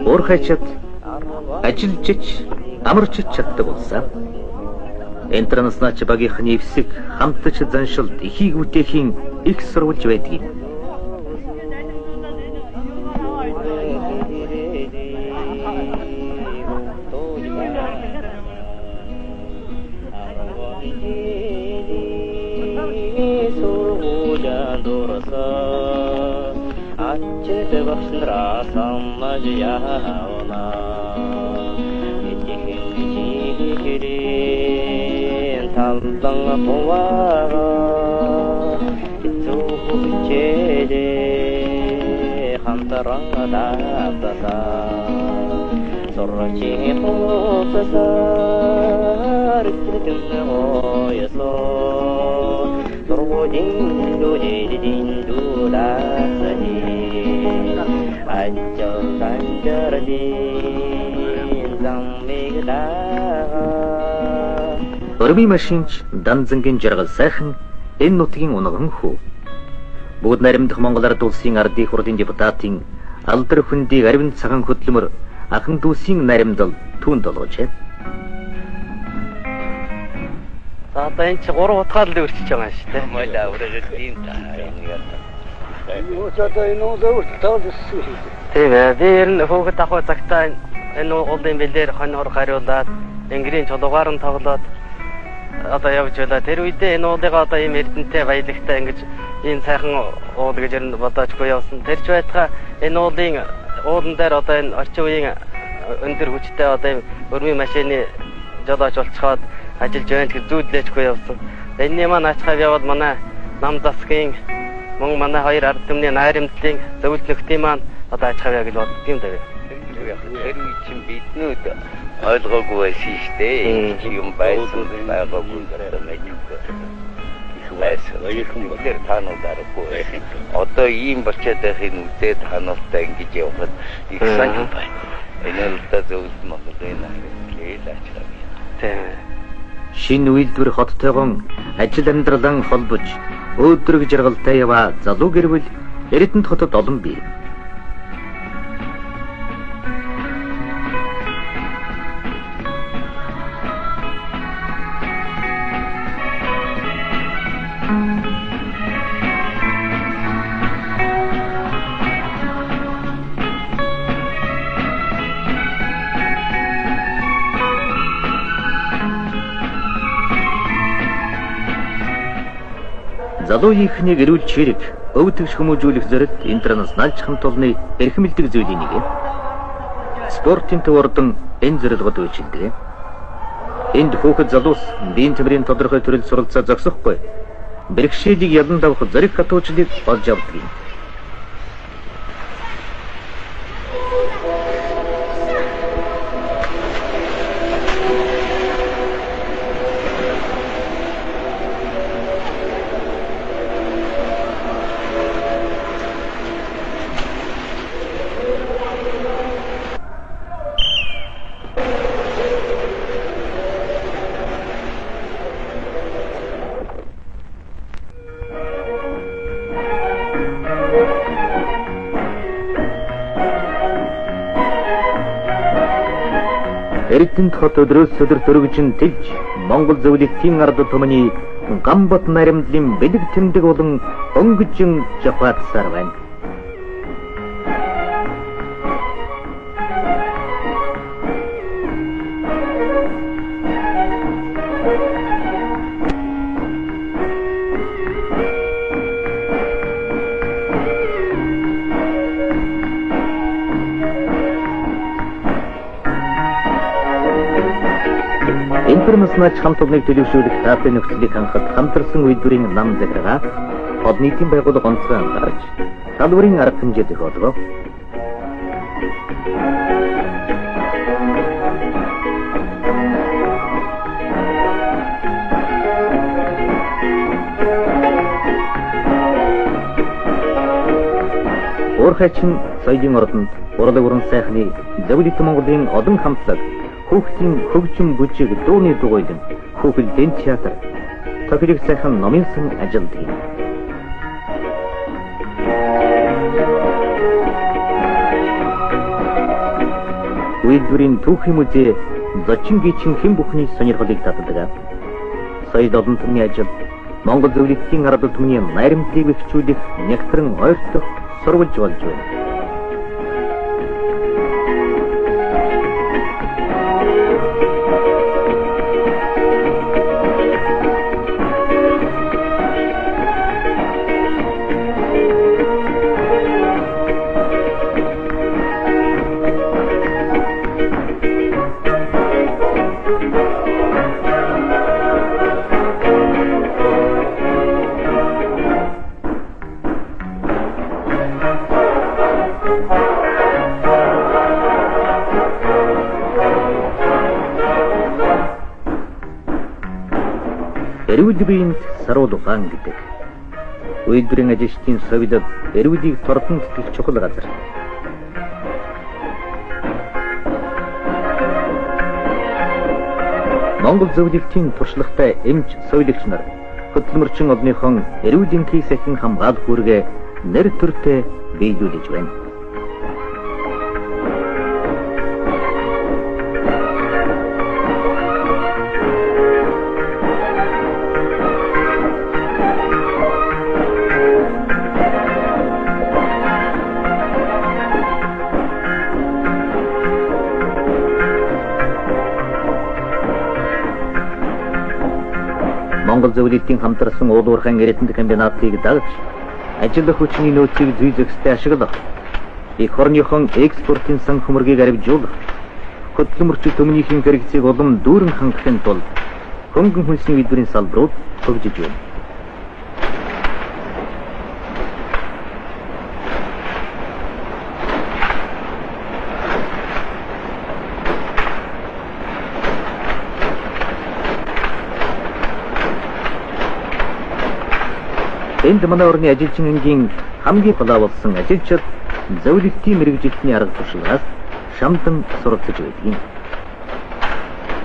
Уурхайчад ажиллаж амарч чаддаг болсон. Интернационал багийнхны эвсэг хамтч заншилд ихийг бүтээхийн их сурвалж байдаг. Өрмийн машинч Данзангийн жаргал сайхан энэ нутгийн унган хүү. Бүгд наримдах Монгол Ард улсын ардын хурлын депутатын алдар хүндийг аривын цагаан хөдөлмөр ахан дүүсийн наримдал түүнд олгожээ. За одоо энэ чи 3 утгаар л өрчиж байгаа шүү дээ. Мойлаа өргөж тийм таа энэ яа. Юу ч одоо энэ уулзалт таалсан. Тийм ээ. Би ер нь хөөхд ахуй цагтаа энэ уулын бэлээр хоноор хариулаад Ингрийн чулуугаар нь тоглоод одоо явж байлаа. Тэр үедээ энэ уулыг одоо ийм эрдэнэтэй баялагтай ингэж ийм сайхан уул гэж ер нь бодоочгүй явсан. Тэрч байтугай энэ уулан дээр одоо энэ орчин үеийн өндөр хүчтэй одоо ийм өрмийн машины жолооч болцоход ажиллаж байна гэж зүйдлээчгүй явсан. Энэний маань ачхав яваад манай нам засгийн мөн манай хоёр ард түмний найрамдлын зөвлөлт нөхдийн маань одоо ачхав яа гэж боддог юм даа. Тэр үе чинь биднүүд ойлгоогүй байсан шүү дээ. Юм байсан байгаагүй гэдэг нь их байсан. Тэгэхээр таануудааргүй. Одоо ийм болчиход байхын үдээд таануудтай ингэж явхад их санаа байна. Энэ л та зөвлөлт Монголын хэлээч. Тийм. Шинэ үйлдвэр хоттойгон ажил амьдралан холбож өөдрөг жаргалтай яваа залуу гэрвэл Эрдэнэт хотод олон бий. Залууийнхнийг эрүүл чирэг өвдөгч хүмүүжүүлэх зорилт интернационал хамт олонны эрхэмлдэг зүйлийн нэг. Спортын төвөрдөн энэ зорилгод үйлчилдэг. Энд хүүхэд залуус биеийн тэмрийн тодорхой төрөл суралцаа зогсохгүй. Бэрхшээлийг ядан давах зориг хатуучдыг олж авдаг юм. Эрдэнэт хот өдрөөс өдөр төрөгжин тэлж Монгол зөвлөлтийн ард түмний гамбат наримдлын бэлэг тэмдэг болон өнгөжин жавхаатсаар байна. Интернационал хамт олныг төлөвшүүлэх таапын нөхцөлийг хангахад хамтарсан үйлдвэрийн нам захиргаа хот нийтийн байгууллага онцгой анхаарч салбарын арга хэмжээ зохиолгоо. Уурхайчин соёлын ордонд урлаг уран сайхны зөвлөлт Монголын одон хамтлаг хүүхдийн хөгжим бүжиг дууны дугуйлан хүүхэлдэйн театр тохирог сайхан номын сан ажилтдаг юм. Үйлдвэрийн түүхийн музей зочин гичин хэн бүхний сонирхлыг татдаг. Соёл олон төрний ажил Монгол зөвлөлтийн арга түмний найрамдлыг бэхжүүлэх нэгтрэн ойртох сурвалж болж байна. Эрүүл саруул ухаан гэдэг. Үйлдвэрийн ажилчдын совилд эрүүлийг тордон тэтгэх чухал газар. Монгол зөвлөлтийн туршлагатай эмч соёлогч нар хөдөлмөрчин олныхон эрүүлийн кейс ахин хамгаалах үүргээ нэр төртэй биелүүлж байна. Монгол зөвлөлтийн хамтарсан уулуурхан эрдэнэт комбинатыг дагж ажил хүчний нөөцийг зүй зохистой ашиглах, их орныхон экспортын сан хөмөргийг арвижуулах, хөдөлмөрчид төмнийхэн хэрэгцээг улам дүүрэн хангахын тулд хөнгөн хөлсний үйлдвэрийн салбарууд хөгжиж байна. Энд манай орны ажилчин ангийн хамгийн голаа болсон ажилчид зөвлөлтийн мэргэжилтний арга туршлагаас шамдан суралцж байдаг.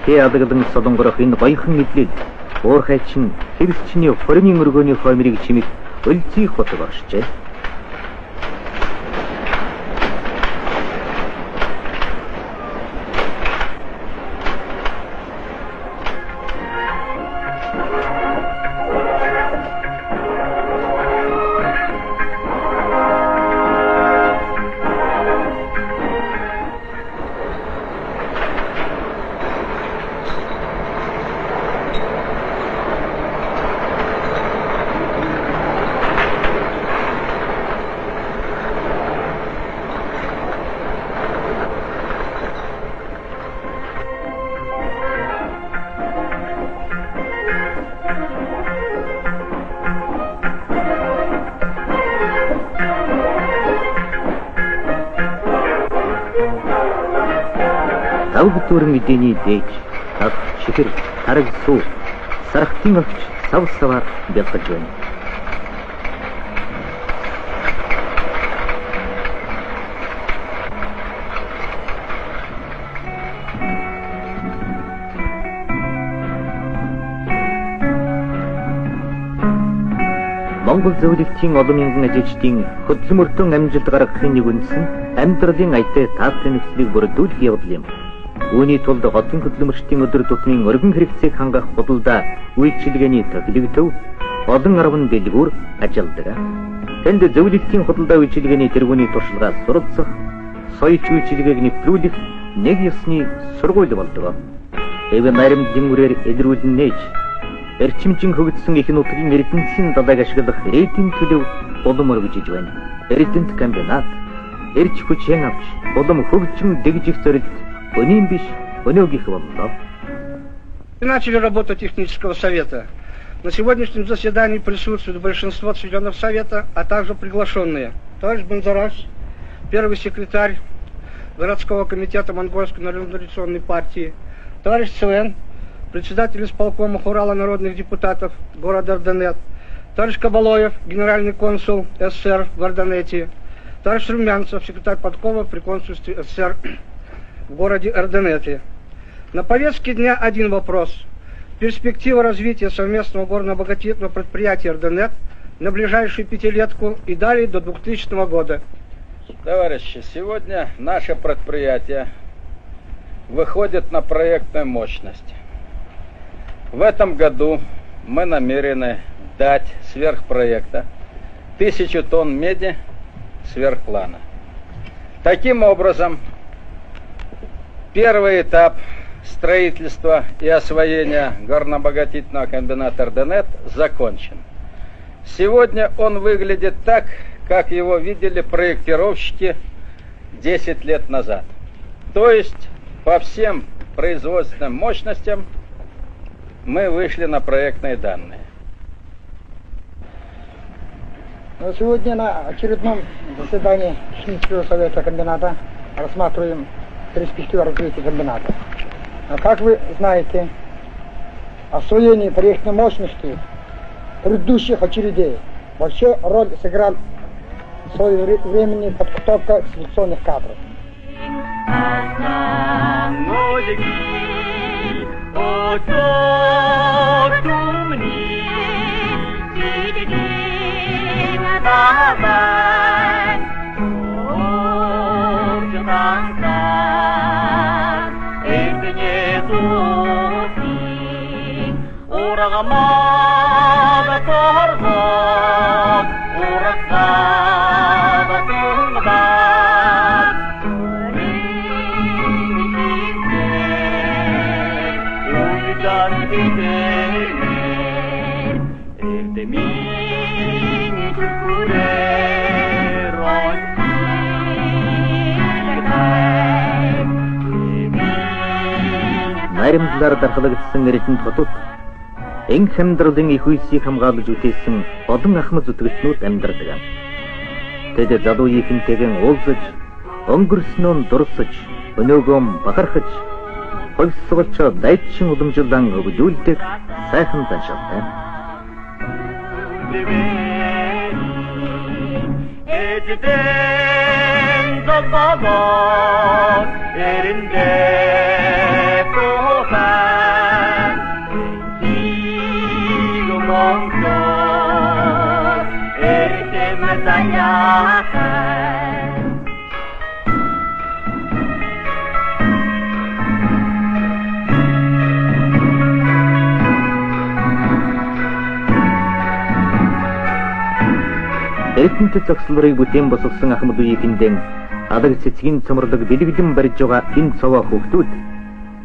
Тэадагдан солонгорох энэ баяхан мэдлэл уурхайчин хэрэгсчний хорийн өргөөний хоймрыг чимэх өлзий хотог оршжээ. Тавгтурын мэдээний дээж, тав, шихэр, хараг суу, сархтын овч сав саваар бэлгэж байна. Монгол зөвлөлтийн олон мянган ажилчдын хөдөлмөртөн амжилт гаргахын нэг үндэс нь амьдралын аятай тааврын нөхцөлийг бүрдүүлэх явдал юм. Үүний тулд хотын хөдөлмөрчдийн өдөр тутмын өргөн хэрэгцээг хангах бодлоо үйлчилгээний төлөвлөлт олон арван дэлгүүр ажилладаг. Тэнд зөвлөлтийн худалдаа үйлчилгээний тэргүүний туршлагаас суралцах, соёлч үйлчилгээг нэвтрүүлэх нэг ёсны сургууль болдог. Эвэ наримдын үрээр илрүүлэн нээж эрчимчин хөгжсөн их нутгийн эрдэнэсийн далайг ашиглах рейдийн төлөв улам өргөжж байна. Эрдэнэт комбинат эрч хүчин авч улам хөгжим дэгжих зорилт өнийн биш өнөөгийнх боллоо. Начали работу технического совета. На сегодняшнем заседании присутствует большинство членов совета, а также приглашенные. Товарищ Бонзараш, первый секретарь городского комитета Монгольской народно-революционной партии, товарищ Цвен, председатель исполкома Хурала народных депутатов города Эрдэнэт, товарищ Кабалоев, генеральный консул СССР в Эрдэнэте, Товарищ Румянцев, секретарь подкома при консульстве СССР в городе Эрденете. На повестке дня один вопрос. Перспектива развития совместного горно-обогатительного предприятия Эрденет на ближайшую пятилетку и далее до 2000 года. Товарищи, сегодня наше предприятие выходит на проектную мощность. В этом году мы намерены дать сверхпроекта 1000 тонн меди сверхплана. Таким образом, первый этап строительства и освоения горно-обогатительного комбината Эрденет закончен. Сегодня он выглядит так, как его видели проектировщики 10 лет назад. То есть по всем производственным мощностям мы вышли на проектные данные. Сегодня на очередном заседании технического совета комбината рассматриваем перспективу развития комбината. Как вы знаете, освоение проектной мощности предыдущих очередей вообще роль сыграл в свое время подготовка селекционных кадров. Найрамдлаар дархлагдсан эрдэнэ хотод энх амьдралын их үйлсийг хамгаалж үтээсэн олон ахмад зүтгэлтнүүд амьдардаг. Тэд залуу ихэнтэйгэн уулзаж, өнгөрснөө дурсаж, өнөөгөө бахархаж, хөлсгөлч дайчин уламжлан өгдүүлдэг сайхан заншилтай. Эрдэнэт зогслорыг бүтээн босгосон ахмад үеийнхэн адаг цэцгийн цомрлог бэлгэлэн барьж байгаа энэ цовоо хүүхдүүд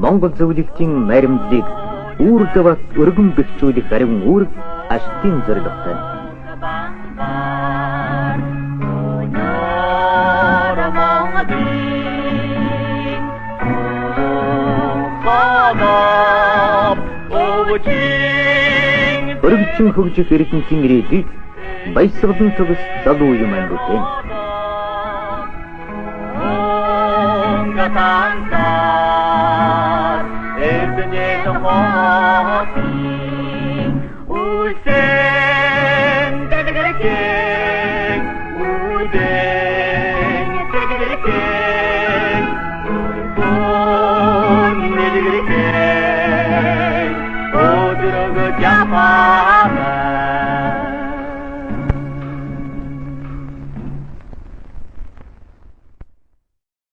Монгол зөвлөлтийн найрамдлыг үүрдват өргөн бэхжүүлэх ариун үүрэг аштын зорилготой. Өргөжин хөгжих эрдэнэтийн ирээдүйг баясгалан төгс залуу юм ангутэй. Java